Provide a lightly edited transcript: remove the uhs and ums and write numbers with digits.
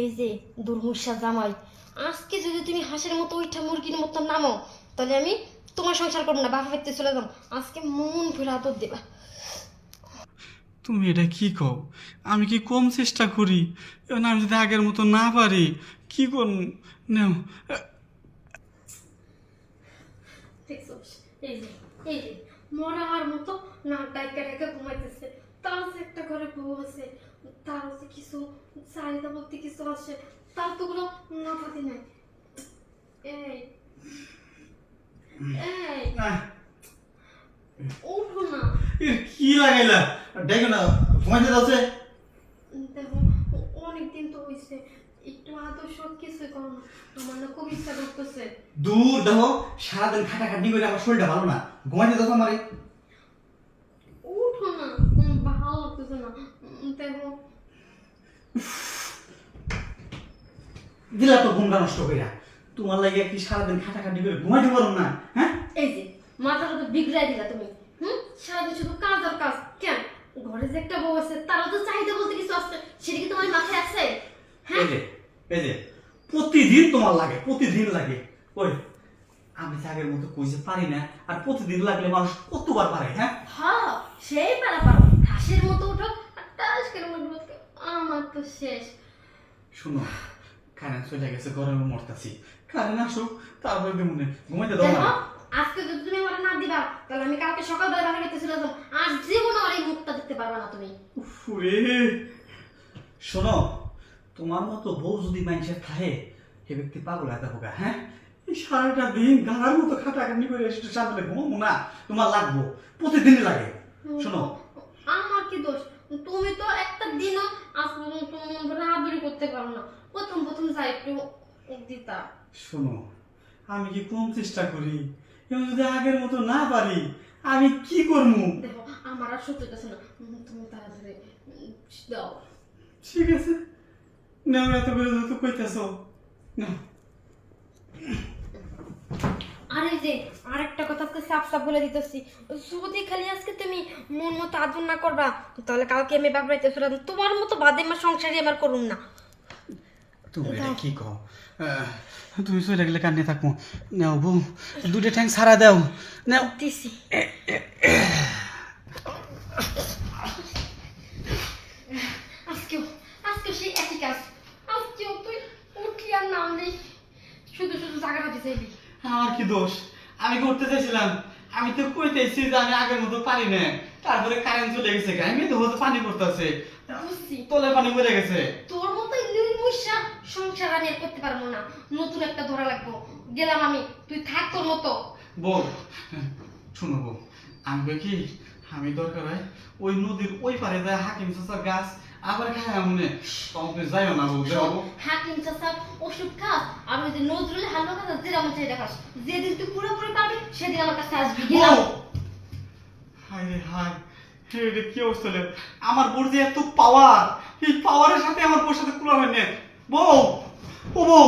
এই যে দুর্মুষা জামাই, আজকে যদি তুমি হাঁসের মতো ওইটা মুরগির মতো নামো, তাহলে আমি তোমার সংসার করবো না, বাপা বাড়িতে চলে যাবো। আজকে মন ভরে আদর দেবা। তুমি এটা কি কও? আমি কি কম চেষ্টা করি? এখন আমি যদি আগের মতো না পারি কি করব? নাও। দেখছোস? এই যে এই যে মরার মতো না ডাইকা ডাইকা ঘুমাইতেছে। তার যে একটা ঘরে বউ আছে, তার যে কিছু চাহিদা বলতে কিছু আছে, তার তো কোনো মাথাতে নাই। এই এই উঠো না। কি লাগাইলা? দেখো না ঘুমাইতে যাচ্ছে। দেখো অনেকদিন তো হয়েছে, একটু আদর সব কিছু করো না, আমার না খুব ইচ্ছা করতেছে। দূর দেখো, সারাদিন খাটাখাটি করে আমার শরীরটা ভালো না, ঘুমাইতে যাচ্ছ আমারে। উঠো না, ভালো লাগতেছে না। দেখো দিলা তো ঘুমটা নষ্ট কইরা। তোমার লাগে কি সারাদিন খাটাখাটি করে ঘুমাইতে পারো না? হ্যাঁ, এই যে মাথাটা তো বিগড়াই দিলা তুমি। সারাদিন শুধু কাজ আর কাজ। কেন ঘরে যে একটা বউ আছে, তারও তো চাহিদা বলতে কিছু আছে, সেটা কি তোমার মাথায় আছে? হ্যাঁ এই যে এই যে প্রতিদিন তোমার লাগে, প্রতিদিন লাগে। ওই আমি যে আগের মতো কইতে পারি না, আর প্রতিদিন লাগলে মানুষ কতবার পারে? হ্যাঁ, হ্যাঁ, সেই পারা পারো, হাঁসের মতো উঠো আর টাস করে মনে করতে। আমার তো শেষ। শুনো, কারেন্ট চলে গেছে, গরমে মরতাছি। কারেন্ট আসুক, তারপরে মনে ঘুমাইতে দাও দেখো না। আজকে যদি তুমি আমার না দিবা, তাহলে আমি কালকে সকালবেলা বাড়ি গেতে চলে যাবো। আজ জীবনে আর এই মুখটা দেখতে পারবা না তুমি। উফরে, শোনো, তোমার মতো বউ যদি মানুষের খায়, সে ব্যক্তি পাগল হয়ে যাবো গা। হ্যাঁ, এই সারাটা দিন গানার মতো খাটাখাটি করে এসে সামনে ঘুমাবো না, তোমার লাগবো, প্রতিদিনই লাগে। শোনো, আমার কি দোষ? তুমি তো একটা দিনও আজ পর্যন্ত মন ভরে আদরই করতে পারো না। প্রথম প্রথম যাই একটু দিতা। শোনো, আমি কি কম চেষ্টা করি? এখন যদি আগের মতো না পারি, আমি কি করবো? দেখো আমার আর সহ্য হচ্ছে না, তুমি তাড়াতাড়ি দাও। ঠিক আছে, নাও, এত করে যত কইতেছো না। আরে যে আরেকটা কথা আজকে সাফ সাফ বলে দিতেছি, যদি খালি আজকে তুমি মন মতো আদর না করবা, তাহলে কালকে আমি বাপ বাড়িতে চলে যাবো। তোমার মতো বাদে আমার সংসারই আমার করুন না। তুমি এটা কি কও? তুমি সই রাখলে কান্নে থাকবো। নাও বউ, দুটো ঠ্যাং ছাড়া দাও। নাও। দিছি। আজকেও আজকেও সেই একই কাজ। আজকেও তুই উঠলি আর নাম নেই, শুধু শুধু জায়গাটা দিছাইবি। আমার কি দোষ? আমি করতে চাইছিলাম, আমি তো কইতেছি যে আমি আগের মতো পারি না। তারপরে কারেন্ট চলে গেছে, আমি তো হতে পানি পড়তেছে, বুঝছি, তলে পানি পড়ে গেছে। তোর মতো নির্মূষা সংসার আমি আর করতে পারবো না। নতুন একটা ধরা লাগবো। গেলাম আমি, তুই থাক তোর মতো। বউ, শুনো বউ, আমি কি, আমি দরকার হয় ওই নদীর ওই পারে যায় হাকিম চাচার গাছ আবার খায় মনে, তখন যাইও না বউ, যাও। হাকিম চাচা ওষুধ খাস, আর ওই যে নজরুল হালুয়া খাস, যেটা মন চাই দেখাস। যেদিন তুই পুরোপুরি পারবি সেদিন আমার কাছে আসবি। গেলাম। হায় রে হায়, এটা কি অবস্থা রে? আমার বোর যে এত পাওয়ার, এই পাওয়ারের সাথে আমার বোর সাথে তুলনা হয় না। বউ, ও বউ,